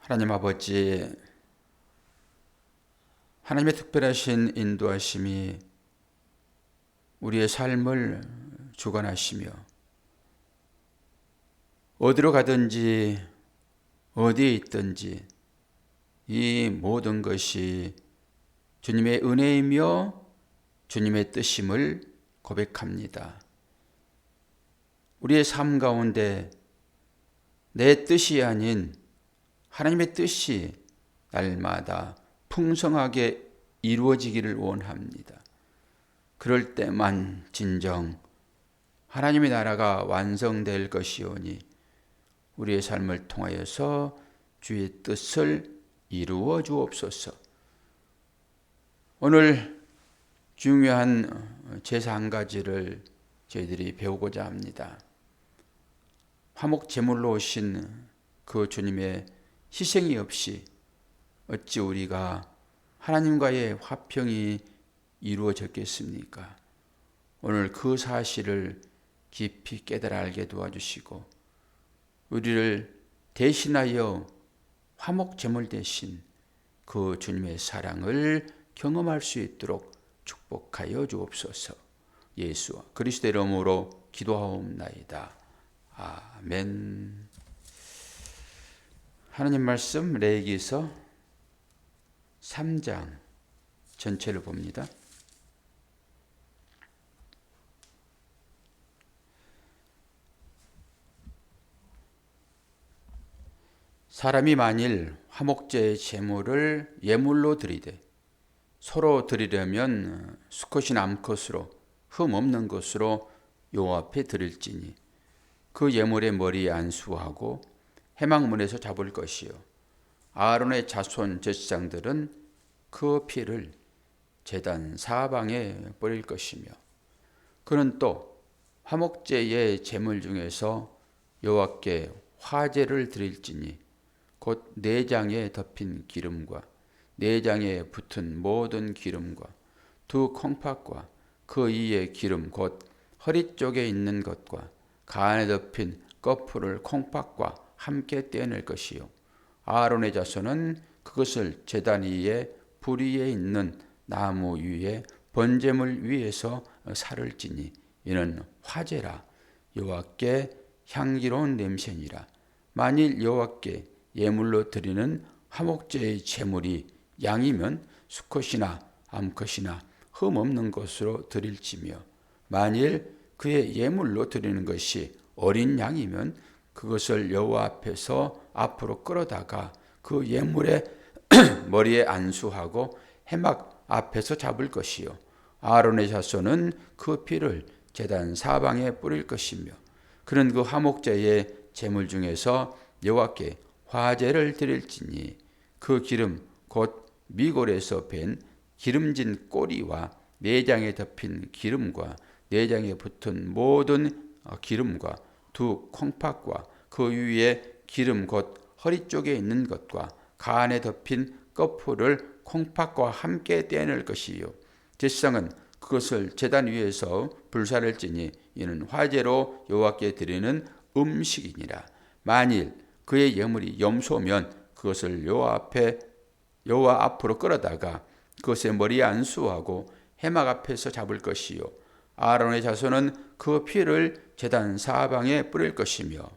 하나님 아버지, 하나님의 특별하신 인도하심이 우리의 삶을 주관하시며 어디로 가든지 어디에 있든지 이 모든 것이 주님의 은혜이며 주님의 뜻임을 고백합니다. 우리의 삶 가운데 내 뜻이 아닌 하나님의 뜻이 날마다 풍성하게 이루어지기를 원합니다. 그럴 때만 진정 하나님의 나라가 완성될 것이오니 우리의 삶을 통하여서 주의 뜻을 이루어 주옵소서. 오늘 중요한 제사 한 가지를 저희들이 배우고자 합니다. 화목 제물로 오신 그 주님의 희생이 없이 어찌 우리가 하나님과의 화평이 이루어졌겠습니까? 오늘 그 사실을 깊이 깨달아 알게 도와주시고 우리를 대신하여 화목 제물 대신 그 주님의 사랑을 경험할 수 있도록 축복하여 주옵소서. 예수와 그리스도의 이름으로 기도하옵나이다. 아멘. 하나님 말씀 레위기서 3장 전체를 봅니다. 사람이 만일 화목제의 제물을 예물로 드리되 서로 드리려면 수컷이나 암컷으로 흠 없는 것으로 여호와 앞에 드릴지니 그 예물의 머리에 안수하고 회막문에서 잡을 것이요 아론의 자손 제사장들은 그 피를 제단 사방에 뿌릴 것이며 그는 또 화목제의 제물 중에서 여호와께 화제를 드릴지니 곧 내장에 덮인 기름과 내장에 붙은 모든 기름과 두 콩팥과 그 위의 기름 곧 허리 쪽에 있는 것과 간에 덮인 꺼풀을 콩팥과 함께 떼어낼 것이요 아론의 자손은 그것을 제단 위에 불 위에 있는 나무 위에 번제물 위에서 살을 찌니 이는 화제라 여호와께 향기로운 냄새니라. 만일 여호와께 예물로 드리는 화목제의 제물이 양이면 수컷이나 암컷이나 흠 없는 것으로 드릴지며 만일 그의 예물로 드리는 것이 어린 양이면 그것을 여호와 앞에서 앞으로 끌어다가 그 예물의 머리에 안수하고 회막 앞에서 잡을 것이요 아론의 자손은 그 피를 제단 사방에 뿌릴 것이며 그는 그 화목제의 제물 중에서 여호와께 화제를 드릴지니 그 기름 곧 미골에서 밴 기름진 꼬리와 내장에 덮인 기름과 내장에 붙은 모든 기름과 두 콩팥과 그 위에 기름 곧 허리 쪽에 있는 것과 간에 덮인 꺼풀을 콩팥과 함께 떼낼 것이요 제사장은 그것을 제단 위에서 불사를 찌니 이는 화제로 여호와께 드리는 음식이니라. 만일 그의 예물이 염소면 그것을 여호와 앞으로 끌어다가 그것의 머리에 안수하고 회막 앞에서 잡을 것이요 아론의 자손은 그 피를 제단 사방에 뿌릴 것이며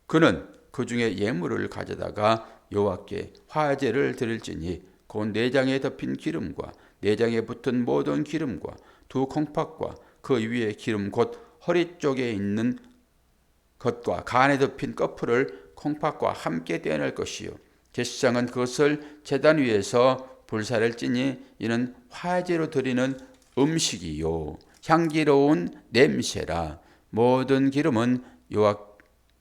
그는 그 중에 예물을 가져다가 여호와께 화제를 드릴지니 곧 내장에 덮인 기름과 내장에 붙은 모든 기름과 두 콩팥과 그 위에 기름 곧 허리 쪽에 있는 것과 간에 덮인 꺼풀을 콩팥과 함께 떼어낼 것이요 제사장은 그것을 제단 위에서 불사를 찌니 이는 화제로 드리는 음식이요 향기로운 냄새라. 모든 기름은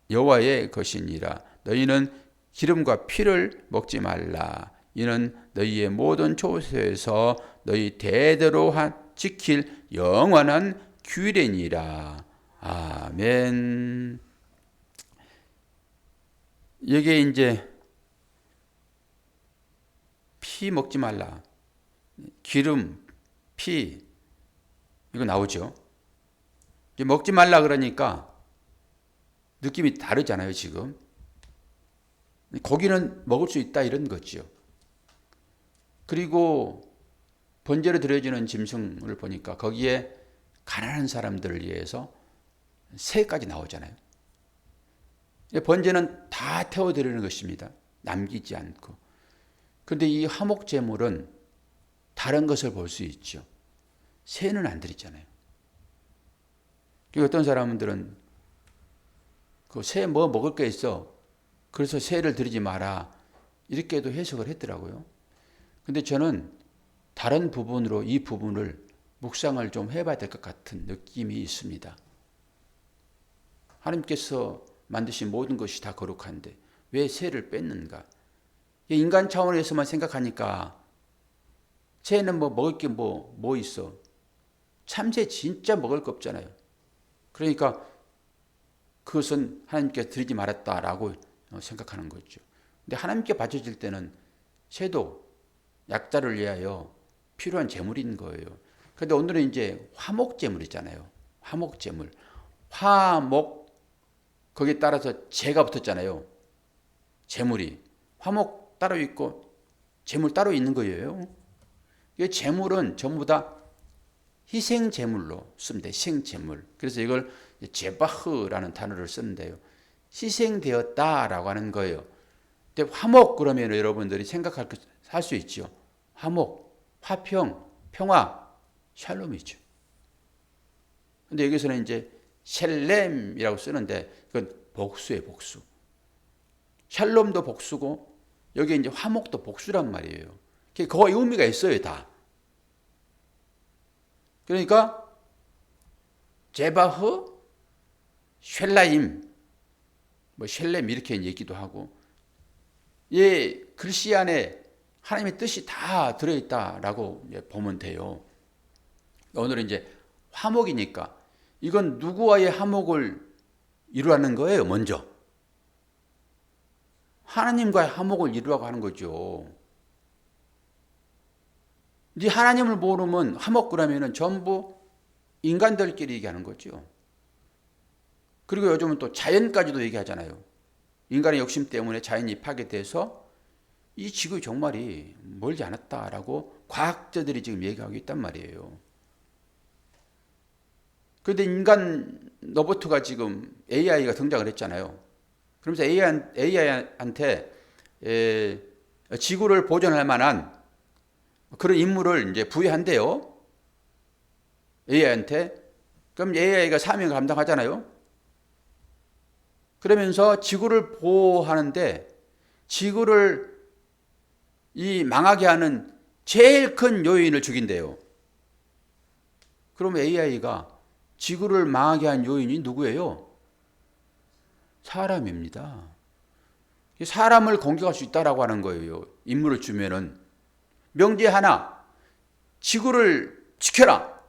여호와의 것이니라. 너희는 기름과 피를 먹지 말라. 이는 너희의 모든 족속에서 너희 대대로 지킬 영원한 규례니라. 아멘. 여기에 이제 피 먹지 말라. 기름, 피 이거 나오죠. 먹지 말라 그러니까 느낌이 다르잖아요, 지금. 고기는 먹을 수 있다 이런 거죠. 그리고 번제로 드려지는 짐승을 보니까 거기에 가난한 사람들을 위해서 새까지 나오잖아요. 번제는 다 태워드리는 것입니다. 남기지 않고. 그런데 이 화목제물은 다른 것을 볼 수 있죠. 새는 안 드리잖아요. 어떤 사람들은 그 새 뭐 먹을 게 있어. 그래서 새를 드리지 마라. 이렇게도 해석을 했더라고요. 근데 저는 다른 부분으로 이 부분을 묵상을 좀 해봐야 될 것 같은 느낌이 있습니다. 하나님께서 만드신 모든 것이 다 거룩한데 왜 새를 뺐는가? 인간 차원에서만 생각하니까 새는 뭐 먹을 게 뭐 있어? 참새 진짜 먹을 거 없잖아요. 그러니까 그것은 하나님께 드리지 말았다라고 생각하는 거죠. 근데 하나님께 바쳐질 때는 새도 약자를 위하여 필요한 제물인 거예요. 그런데 오늘은 이제 화목제물이잖아요. 화목제물. 화목, 거기에 따라서 제가 붙었잖아요. 제물이. 화목 따로 있고 제물 따로 있는 거예요. 이 제물은 전부 다 희생제물로 씁니다. 희생제물. 그래서 이걸 제바흐라는 단어를 쓰는데요. 희생되었다라고 하는 거예요. 근데 화목 그러면 여러분들이 할 수 있죠. 화목, 화평, 평화, 샬롬이죠. 근데 여기서는 이제 샬렘이라고 쓰는데 그건 복수예요, 복수. 샬롬도 복수고 여기 이제 화목도 복수란 말이에요. 거의 의미가 있어요, 다. 그러니까 제바흐, 쉘라임, 쉘렘 이렇게 얘기도 하고, 이 글씨 안에 하나님의 뜻이 다 들어있다라고 보면 돼요. 오늘은 이제 화목이니까 이건 누구와의 화목을 이루라는 거예요, 먼저. 하나님과의 화목을 이루라고 하는 거죠. 이제 하나님을 모르면 화목 그러면은 전부 인간들끼리 얘기하는 거죠. 그리고 요즘은 또 자연까지도 얘기하잖아요. 인간의 욕심 때문에 자연이 파괴돼서 이 지구 종말이 멀지 않았다라고 과학자들이 지금 얘기하고 있단 말이에요. 그런데 인간 로봇가 지금 AI가 등장을 했잖아요. 그러면서 AI한테 지구를 보존할 만한 그런 임무를 이제 부여한대요. AI한테. 그럼 AI가 사명을 감당하잖아요. 그러면서 지구를 보호하는데 지구를 망하게 하는 제일 큰 요인을 죽인대요. 그럼 AI가 지구를 망하게 한 요인이 누구예요? 사람입니다. 사람을 공격할 수 있다라고 하는 거예요. 임무를 주면은. 명제 하나, 지구를 지켜라.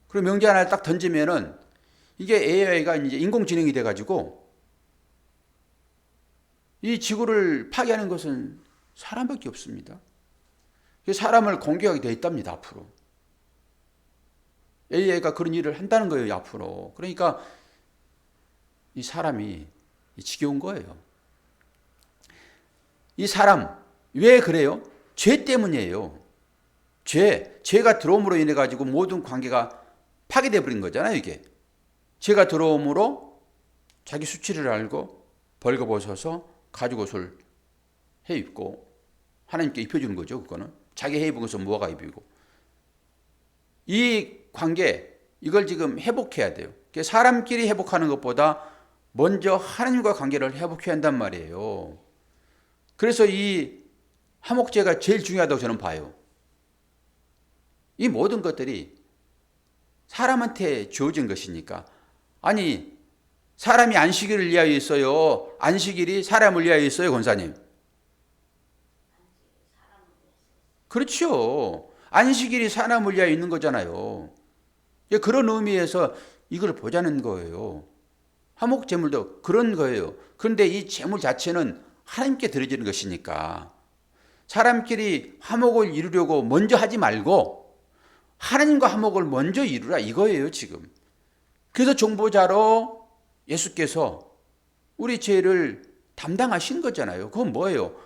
그리고 명제 하나를 딱 던지면은 이게 AI가 이제 인공지능이 돼가지고 이 지구를 파괴하는 것은 사람밖에 없습니다. 사람을 공격하게 되어 있답니다, 앞으로. AI가 그런 일을 한다는 거예요, 앞으로. 그러니까 이 사람이 지겨운 거예요. 이 사람, 왜 그래요? 죄 때문이에요. 죄가 들어옴으로 인해 가지고 모든 관계가 파괴되어 버린 거잖아요, 이게. 죄가 들어옴으로 자기 수치를 알고 벌거벗어서 가죽옷을 해 입고 하나님께 입혀주는 거죠, 그거는. 자기 해 입은 것은 무화과 입이고. 이 관계, 이걸 지금 회복해야 돼요. 사람끼리 회복하는 것보다 먼저 하나님과 관계를 회복해야 한단 말이에요. 그래서 이 화목제가 제일 중요하다고 저는 봐요. 이 모든 것들이 사람한테 주어진 것이니까. 아니, 사람이 안식일을 위하여 있어요? 안식일이 사람을 위하여 있어요, 권사님? 그렇죠. 안식일이 사람을 위하여 있는 거잖아요. 그런 의미에서 이걸 보자는 거예요. 화목제물도 그런 거예요. 그런데 이 제물 자체는 하나님께 드려지는 것이니까 사람끼리 화목을 이루려고 먼저 하지 말고 하나님과 화목을 먼저 이루라 이거예요, 지금. 그래서 중보자로 예수께서 우리 죄를 담당하신 거잖아요. 그건 뭐예요?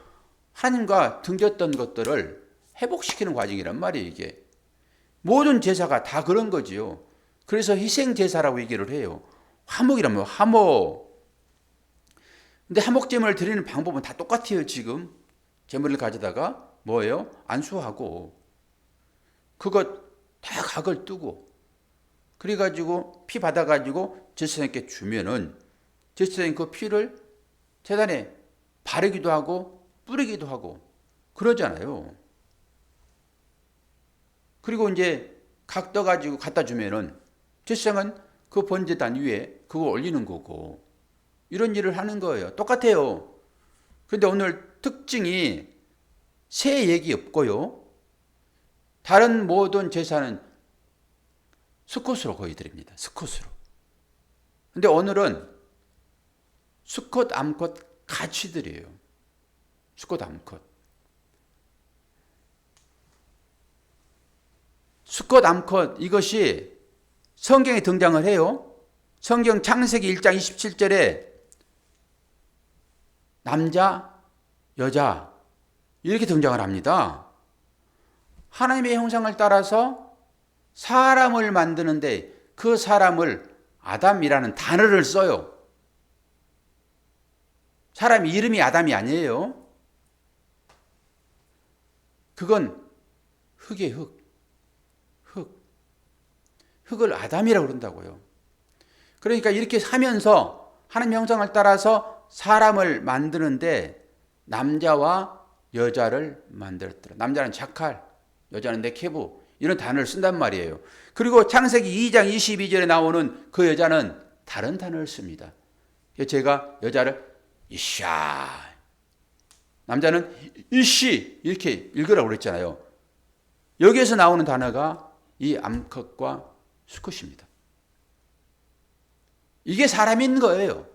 하나님과 등졌던 것들을 회복시키는 과정이란 말이에요, 이게. 모든 제사가 다 그런 거지요. 그래서 희생 제사라고 얘기를 해요. 화목이라면 화목. 근데 화목제물을 드리는 방법은 다 똑같아요, 지금. 제물을 가져다가 뭐예요? 안수하고 그것 다 각을 뜨고 그래가지고 피 받아가지고 제사장님께 주면은 제사장님 그 피를 제단에 바르기도 하고 뿌리기도 하고 그러잖아요. 그리고 이제 각 떠가지고 갖다 주면은 제사장은 그 번제단 위에 그거 올리는 거고 이런 일을 하는 거예요. 똑같아요. 근데 오늘 특징이 새 얘기 없고요. 다른 모든 제사는 수컷으로 거의 드립니다. 수컷으로. 근데 오늘은 수컷, 암컷 같이 드려요. 수컷, 암컷. 수컷, 암컷 이것이 성경에 등장을 해요. 성경 창세기 1장 27절에 남자, 여자 이렇게 등장을 합니다. 하나님의 형상을 따라서 사람을 만드는데 그 사람을 아담이라는 단어를 써요. 사람 이름이 아담이 아니에요. 그건 흙의 흙. 흙을 아담이라고 그런다고요. 그러니까 이렇게 하면서 하나님 형상을 따라서 사람을 만드는데 남자와 여자를 만들었더라. 남자는 자칼, 여자는 네케부 이런 단어를 쓴단 말이에요. 그리고 창세기 2장 22절에 나오는 그 여자는 다른 단어를 씁니다. 제가 여자를 이샤, 남자는 이시 이렇게 읽으라고 그랬잖아요. 여기에서 나오는 단어가 이 암컷과 수컷입니다. 이게 사람인 거예요.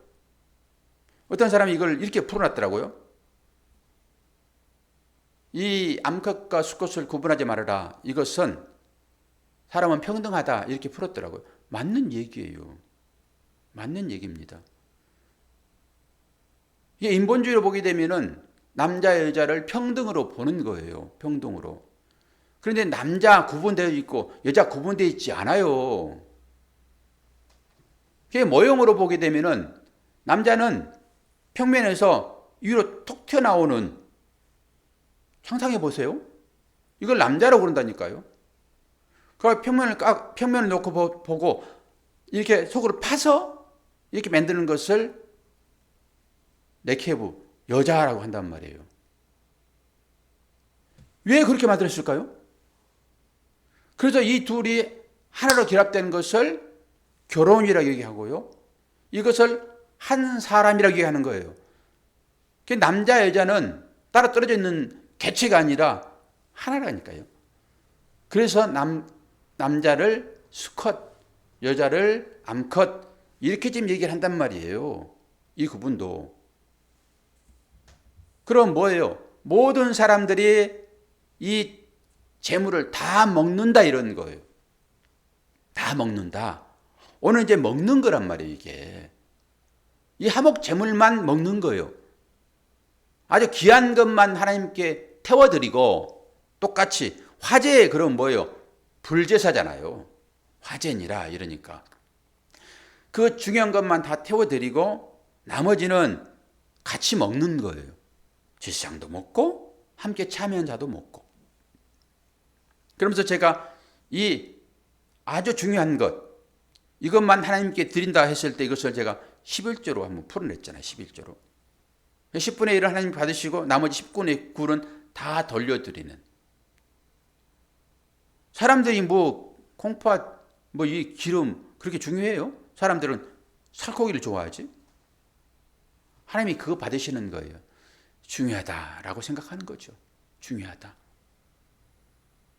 어떤 사람이 이걸 이렇게 풀어놨더라고요. 이 암컷과 수컷을 구분하지 말아라. 이것은 사람은 평등하다. 이렇게 풀었더라고요. 맞는 얘기예요. 맞는 얘기입니다. 이게 인본주의로 보게 되면은 남자 여자를 평등으로 보는 거예요. 평등으로. 그런데 남자 구분되어 있고 여자 구분되어 있지 않아요. 그게 모형으로 보게 되면은 남자는 평면에서 위로 톡 튀어나오는 상상해 보세요. 이걸 남자라고 그런다니까요. 그 평면을 놓고 보고 이렇게 속으로 파서 이렇게 만드는 것을 네케부 여자라고 한단 말이에요. 왜 그렇게 만들었을까요? 그래서 이 둘이 하나로 결합되는 것을 결혼이라고 얘기하고요. 이것을 한 사람이라고 얘기하는 거예요. 남자 여자는 따로 떨어져 있는 개체가 아니라 하나라니까요. 그래서 남자를 수컷, 여자를 암컷 이렇게 지금 얘기를 한단 말이에요. 이 구분도. 그럼 뭐예요? 모든 사람들이 이 재물을 다 먹는다 이런 거예요. 다 먹는다. 오늘 이제 먹는 거란 말이에요, 이게. 이 화목 재물만 먹는 거예요. 아주 귀한 것만 하나님께 태워드리고 똑같이 화제에 그럼 뭐예요? 불제사잖아요. 화제니라 이러니까. 그 중요한 것만 다 태워드리고 나머지는 같이 먹는 거예요. 제사장도 먹고 함께 참여한 자도 먹고. 그러면서 제가 이 아주 중요한 것 이것만 하나님께 드린다 했을 때 이것을 제가 11조로 한번 풀어냈잖아요. 11조로. 10분의 1을 하나님 받으시고 나머지 10분의 9는 다 돌려드리는. 사람들이 뭐 콩팥 뭐 이 기름 그렇게 중요해요? 사람들은 살코기를 좋아하지. 하나님이 그거 받으시는 거예요. 중요하다라고 생각하는 거죠. 중요하다.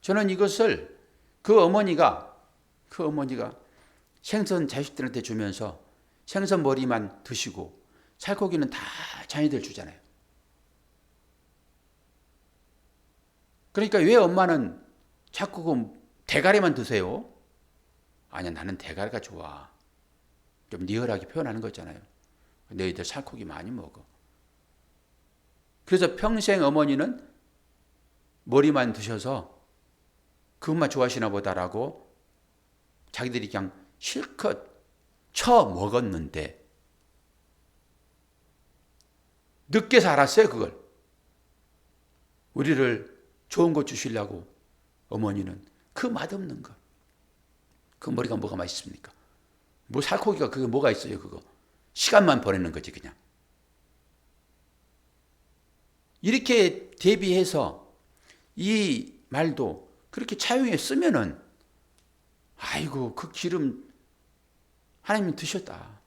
저는 이것을 그 어머니가 생선 자식들한테 주면서 생선 머리만 드시고 살코기는 다 자녀들 주잖아요. 그러니까 왜 엄마는 자꾸 그 대가리만 드세요? 아니야, 나는 대가리가 좋아. 좀 리얼하게 표현하는 거잖아요. 너희들 살코기 많이 먹어. 그래서 평생 어머니는 머리만 드셔서 그것만 좋아하시나 보다라고 자기들이 그냥 실컷 쳐 먹었는데 늦게서 알았어요, 그걸. 우리를 좋은 거 주시려고 어머니는 그 맛없는 거. 그 머리가 뭐가 맛있습니까? 뭐 살코기가 그게 뭐가 있어요, 그거. 시간만 보내는 거지, 그냥. 이렇게 대비해서 이 말도 그렇게 차용해 쓰면은 아이고 그 기름 하나님이 드셨다.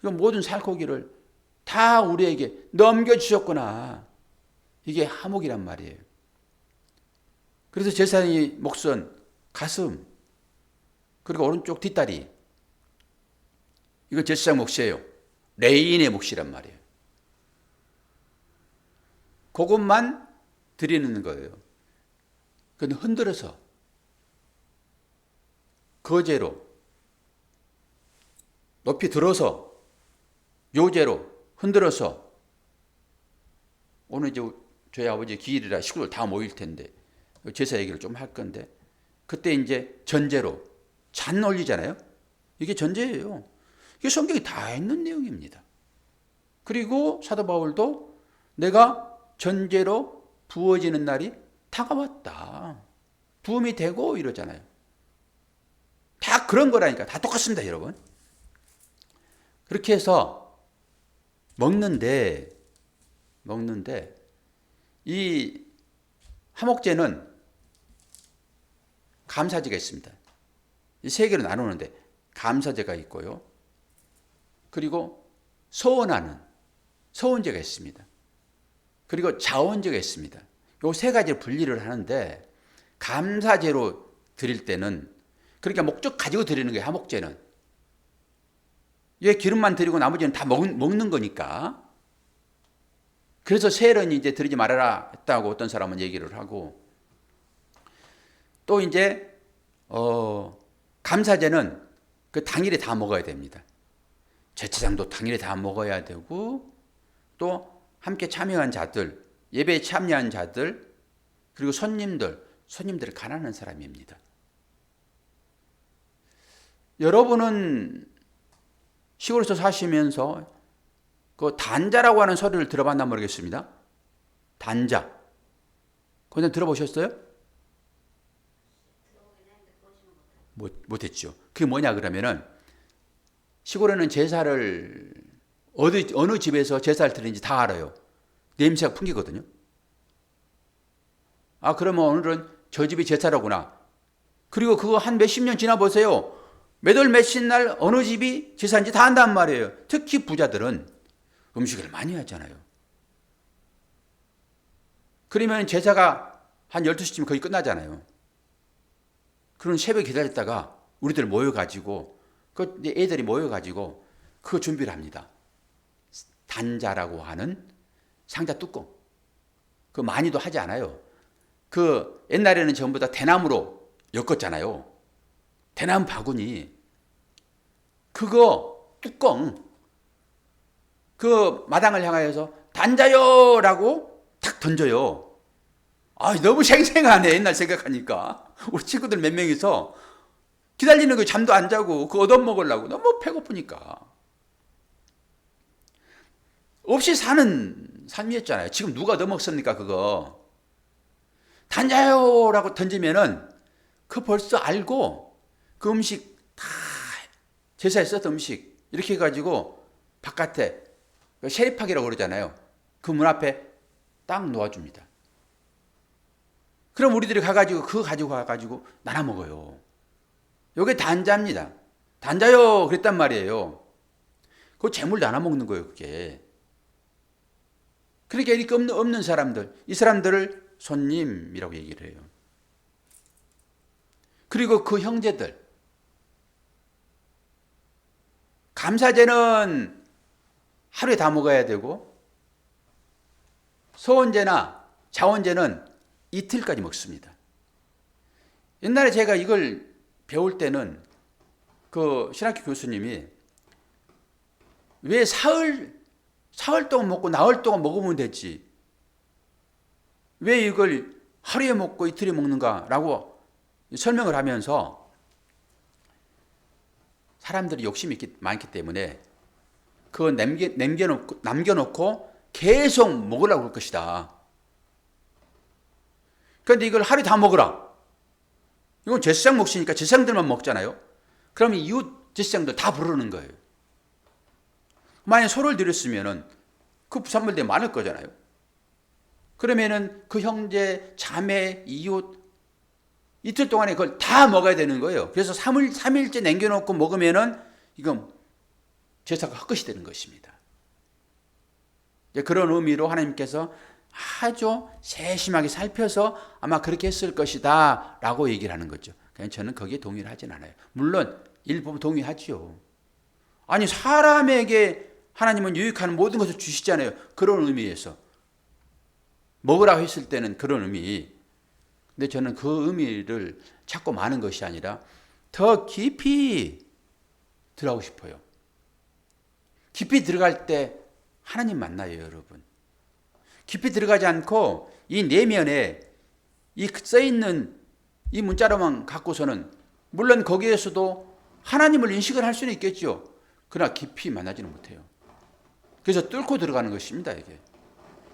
그 모든 살코기를 다 우리에게 넘겨주셨구나. 이게 하목이란 말이에요. 그래서 제사장이 목선, 가슴, 그리고 오른쪽 뒷다리, 이거 제사장 몫이에요. 레인의 몫이란 말이에요. 그것만 드리는 거예요. 근데 흔들어서 거제로 높이 들어서 요제로 흔들어서 오늘 이제 저희 아버지 기일이라 식구들 다 모일 텐데 제사 얘기를 좀 할 건데 그때 이제 전제로 잔 올리잖아요. 이게 전제예요. 이게 성경이 다 있는 내용입니다. 그리고 사도 바울도 내가 전제로 부어지는 날이 다가왔다. 부음이 되고 이러잖아요. 다 그런 거라니까. 다 똑같습니다, 여러분. 그렇게 해서 먹는데 이 화목제는 감사제가 있습니다. 이 세 개로 나누는데 감사제가 있고요. 그리고 소원하는 소원제가 있습니다. 그리고 자원제가 있습니다. 요 세 가지를 분리를 하는데 감사제로 드릴 때는 그러니까 목적 가지고 드리는 거예요. 화목제는. 얘 기름만 드리고 나머지는 다 먹는 거니까. 그래서 셀은 이제 드리지 말아라 했다고 어떤 사람은 얘기를 하고 또 이제 감사제는 그 당일에 다 먹어야 됩니다. 제사장도 당일에 다 먹어야 되고 또 함께 참여한 자들, 예배에 참여한 자들 그리고 손님들 가난한 사람입니다. 여러분은 시골에서 사시면서 그 단자라고 하는 소리를 들어봤나 모르겠습니다. 단자. 그건 들어보셨어요? 못했죠. 그게 뭐냐 그러면은 시골에는 제사를 어느 집에서 제사를 드리는지 다 알아요. 냄새가 풍기거든요. 아 그러면 오늘은 저 집이 제사라구나. 그리고 그거 한 몇십 년 지나 보세요. 몇월 몇십 날 어느 집이 제사인지 다 안단 말이에요. 특히 부자들은 음식을 많이 하잖아요. 그러면 제사가 한 12시쯤 거의 끝나잖아요. 그런 새벽에 기다렸다가 우리들 모여가지고 그 애들이 모여가지고 그거 준비를 합니다. 단자라고 하는 상자 뚜껑. 그 많이도 하지 않아요. 그 옛날에는 전부 다 대나무로 엮었잖아요. 대나무 바구니. 그거 뚜껑. 그 마당을 향하여서 단자요라고 탁 던져요. 아, 너무 생생하네. 옛날 생각하니까. 우리 친구들 몇 명이서 기다리는 거 잠도 안 자고 그거 얻어먹으려고 너무 배고프니까. 없이 사는 삶이었잖아요. 지금 누가 얻어먹습니까, 그거. 단자요라고 던지면은 그 벌써 알고 그 음식 다 제사에 썼던 음식 이렇게 해가지고 바깥에 세리팍이라고 그러잖아요. 그 문 앞에 딱 놓아줍니다. 그럼 우리들이 가가지고 그거 가지고 가가지고 나눠 먹어요. 요게 단자입니다. 단자요 그랬단 말이에요. 그 재물 나눠 먹는 거예요, 그게. 그러니까 이렇게 없는 사람들, 이 사람들을 손님이라고 얘기를 해요. 그리고 그 형제들. 감사제는 하루에 다 먹어야 되고 소원제나 자원제는 이틀까지 먹습니다. 옛날에 제가 이걸 배울 때는 그 신학교 교수님이 왜 사흘 사흘 동안 먹고 나흘 동안 먹으면 되지. 왜 이걸 하루에 먹고 이틀에 먹는가라고 설명을 하면서 사람들이 욕심이 많기 때문에 그거 남겨놓고 계속 먹으려고 할 것이다. 그런데 이걸 하루에 다 먹으라. 이건 제사장 몫이니까 제사장들만 먹잖아요. 그러면 이웃 제사장들 다 부르는 거예요. 만약에 소를 드렸으면은 그 부산물들이 많을 거잖아요. 그러면은 그 형제, 자매, 이웃 이틀 동안에 그걸 다 먹어야 되는 거예요. 그래서 3일째 남겨놓고 먹으면은 이건 제사가 헛것이 되는 것입니다. 그런 의미로 하나님께서 아주 세심하게 살펴서 아마 그렇게 했을 것이다 라고 얘기를 하는 거죠. 그냥 저는 거기에 동의를 하진 않아요. 물론 일부 동의하지요. 아니 사람에게 하나님은 유익한 모든 것을 주시잖아요. 그런 의미에서 먹으라고 했을 때는 그런 의미. 근데 저는 그 의미를 찾고 마는 것이 아니라 더 깊이 들어가고 싶어요. 깊이 들어갈 때 하나님 만나요, 여러분. 깊이 들어가지 않고 이 내면에 이 써있는 이 문자로만 갖고서는 물론 거기에서도 하나님을 인식을 할 수는 있겠죠. 그러나 깊이 만나지는 못해요. 그래서 뚫고 들어가는 것입니다, 이게.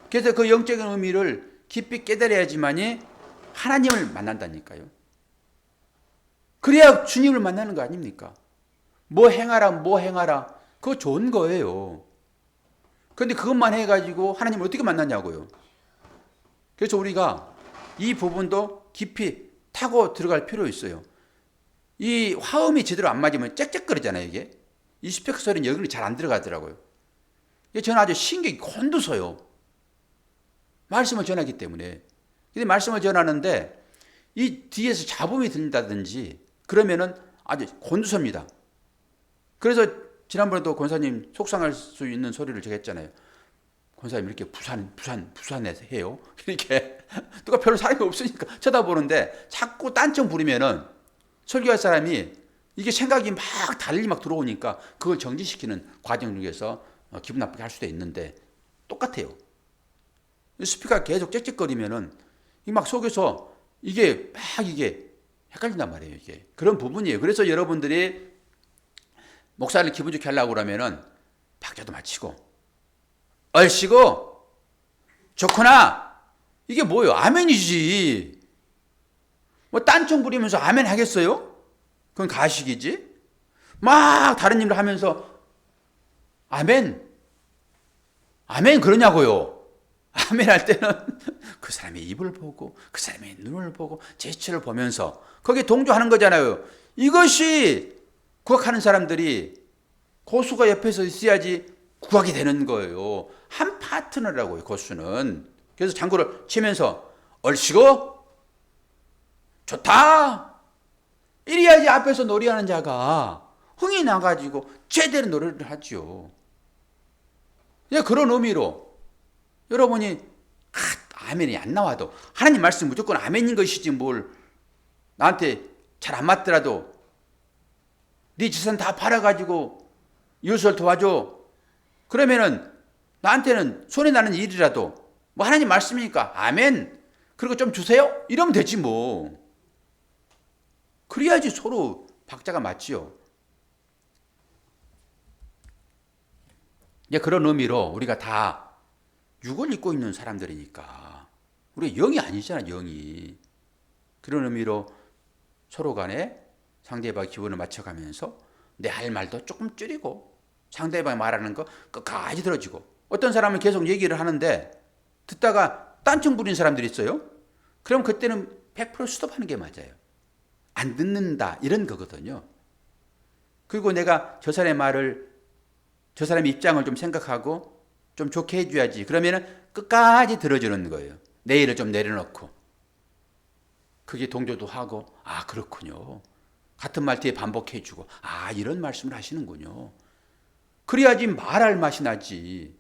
그래서 그 영적인 의미를 깊이 깨달아야지만이 하나님을 만난다니까요. 그래야 주님을 만나는 거 아닙니까? 뭐 행하라. 그거 좋은 거예요. 그런데 그것만 해가지고 하나님을 어떻게 만나냐고요. 그래서 우리가 이 부분도 깊이 타고 들어갈 필요 있어요. 이 화음이 제대로 안 맞으면 짹짹거리잖아요, 이게. 이 스피커 소리는 여기는 잘 안 들어가더라고요. 저는 아주 신경이 곤두서요. 말씀을 전하기 때문에. 근데 말씀을 전하는데 이 뒤에서 잡음이 들린다든지 그러면은 아주 곤두섭니다. 그래서 지난번에도 권사님 속상할 수 있는 소리를 제가 했잖아요. 권사님 이렇게 부산에서 해요. 이렇게 누가 별로 사람이 없으니까 쳐다보는데 자꾸 딴청 부리면은 설교할 사람이 이게 생각이 막 달리 막 들어오니까 그걸 정지시키는 과정 중에서 기분 나쁘게 할 수도 있는데 똑같아요. 스피커가 계속 짹짹거리면은 막 속에서 이게 헷갈린단 말이에요, 이게. 그런 부분이에요. 그래서 여러분들이 목사를 기분 좋게 하려고 그러면은 박자도 맞추고 얼씨고 좋구나. 이게 뭐예요? 아멘이지. 뭐 딴청 부리면서 아멘 하겠어요? 그건 가식이지. 막 다른 일을 하면서 아멘 그러냐고요. 아멘 할 때는 그 사람의 입을 보고 그 사람의 눈을 보고 제스처를 보면서 거기에 동조하는 거잖아요. 이것이 구악하는 사람들이 고수가 옆에서 있어야지 구하게 되는 거예요. 한 파트너라고요, 고수는. 그래서 장구를 치면서 얼씨고 좋다. 이래야지 앞에서 노래하는 자가 흥이 나가지고 제대로 노래를 하죠. 그런 의미로 여러분이 아멘이 안 나와도 하나님 말씀 무조건 아멘인 것이지 뭘 나한테 잘 안 맞더라도 네 재산 다 팔아가지고 이웃을 도와줘. 그러면은 나한테는 손해 나는 일이라도 뭐 하나님 말씀이니까 아멘. 그리고 좀 주세요. 이러면 되지 뭐. 그래야지 서로 박자가 맞지요. 그런 의미로 우리가 다 육을 입고 있는 사람들이니까 우리가 영이 아니잖아, 영이. 그런 의미로 서로 간에 상대방의 기분을 맞춰가면서 내 할 말도 조금 줄이고 상대방이 말하는 거 끝까지 들어주고. 어떤 사람은 계속 얘기를 하는데 듣다가 딴청 부리는 사람들이 있어요. 그럼 그때는 100% 스톱하는 게 맞아요. 안 듣는다 이런 거거든요. 그리고 내가 저 사람의 말을 저 사람의 입장을 좀 생각하고 좀 좋게 해줘야지. 그러면은 끝까지 들어주는 거예요. 내 일을 좀 내려놓고. 그게 동조도 하고 아 그렇군요. 같은 말 뒤에 반복해주고 아 이런 말씀을 하시는군요. 그래야지 말할 맛이 나지.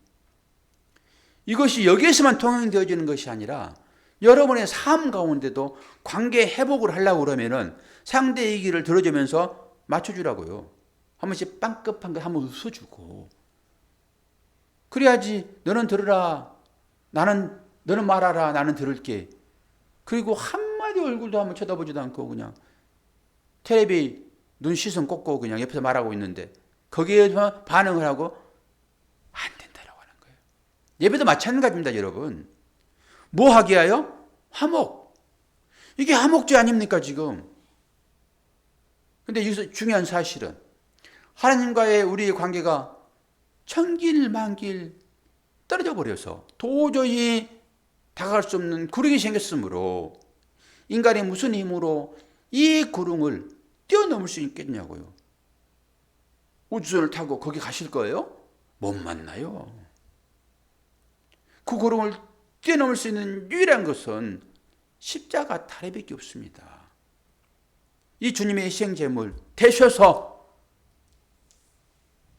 이것이 여기에서만 통용되어지는 것이 아니라 여러분의 삶 가운데도 관계 회복을 하려고 그러면은 상대 얘기를 들어주면서 맞춰주라고요. 한 번씩 빵긋빵긋 한번 웃어주고 그래야지 너는 들으라. 너는 말하라. 나는 들을게. 그리고 한마디 얼굴도 한번 쳐다보지도 않고 그냥 텔레비 눈 시선 꽂고 그냥 옆에서 말하고 있는데 거기에서 반응을 하고 안 된다라고 하는 거예요. 예배도 마찬가지입니다, 여러분. 뭐 하게 하여? 화목. 이게 화목제 아닙니까, 지금? 근데 여기서 중요한 사실은 하나님과의 우리의 관계가 천길만길 떨어져 버려서 도저히 다가갈 수 없는 구름이 생겼으므로 인간이 무슨 힘으로 이 구름을 뛰어넘을 수 있겠냐고요. 우주선을 타고 거기 가실 거예요? 못 만나요. 그 구름을 뛰어넘을 수 있는 유일한 것은 십자가 다리밖에 없습니다. 이 주님의 희생제물 되셔서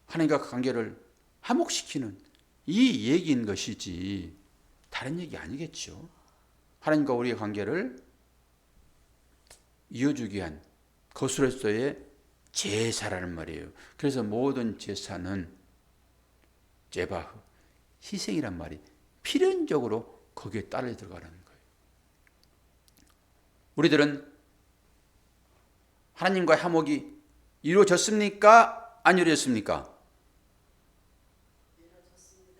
하나님과 관계를 화목시키는 이 얘기인 것이지 다른 얘기 아니겠죠. 하나님과 우리의 관계를 이어주기 위한 것으로서의 제사라는 말이에요. 그래서 모든 제사는 제바흐, 희생이란 말이 필연적으로 거기에 따라 들어가는 거예요. 우리들은 하나님과의 화목이 이루어졌습니까? 안 이루어졌습니까?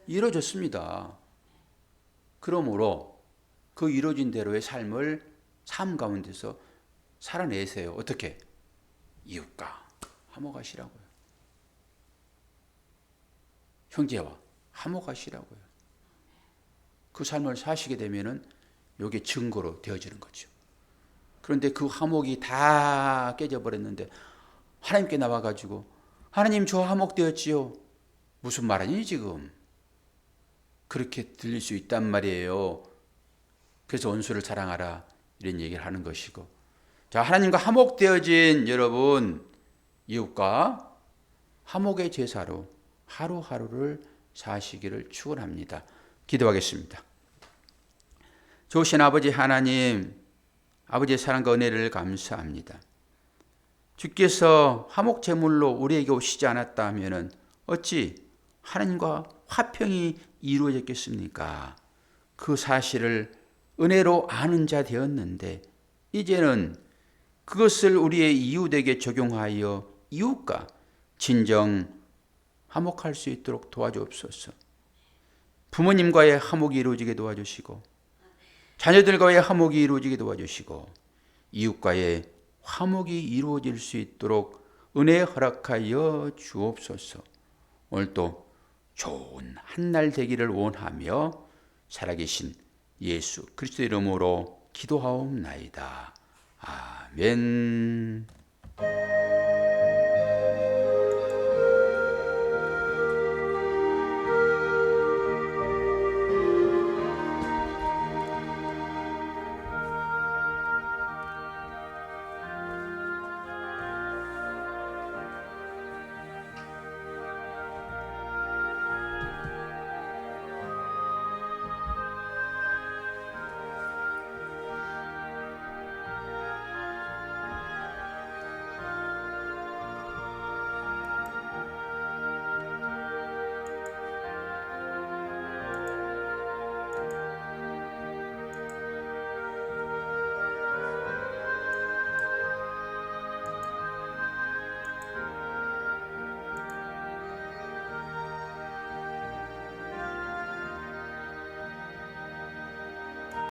이루어졌습니다. 그러므로 그 이루어진 대로의 삶 가운데서 살아내세요. 어떻게? 이웃과 화목하시라고요. 형제와 화목하시라고요. 그 삶을 사시게 되면은 이게 증거로 되어지는 거죠. 그런데 그 화목이 다 깨져버렸는데 하나님께 나와가지고 하나님 저 화목되었지요. 무슨 말 아니니 지금? 그렇게 들릴 수 있단 말이에요. 그래서 원수를 사랑하라 이런 얘기를 하는 것이고, 자, 하나님과 화목되어진 여러분, 이웃과 화목의 제사로 하루하루를 사시기를 축원합니다. 기도하겠습니다. 좋으신 아버지 하나님, 아버지의 사랑과 은혜를 감사합니다. 주께서 화목 제물로 우리에게 오시지 않았다 하면은 어찌 하나님과 화평이 이루어졌겠습니까? 그 사실을 은혜로 아는 자 되었는데 이제는 그것을 우리의 이웃에게 적용하여 이웃과 진정 화목할 수 있도록 도와주옵소서. 부모님과의 화목이 이루어지게 도와주시고, 자녀들과의 화목이 이루어지게 도와주시고, 이웃과의 화목이 이루어질 수 있도록 은혜 허락하여 주옵소서. 오늘도 좋은 한날 되기를 원하며 살아계신 예수 그리스도의 이름으로 기도하옵나이다. 아멘.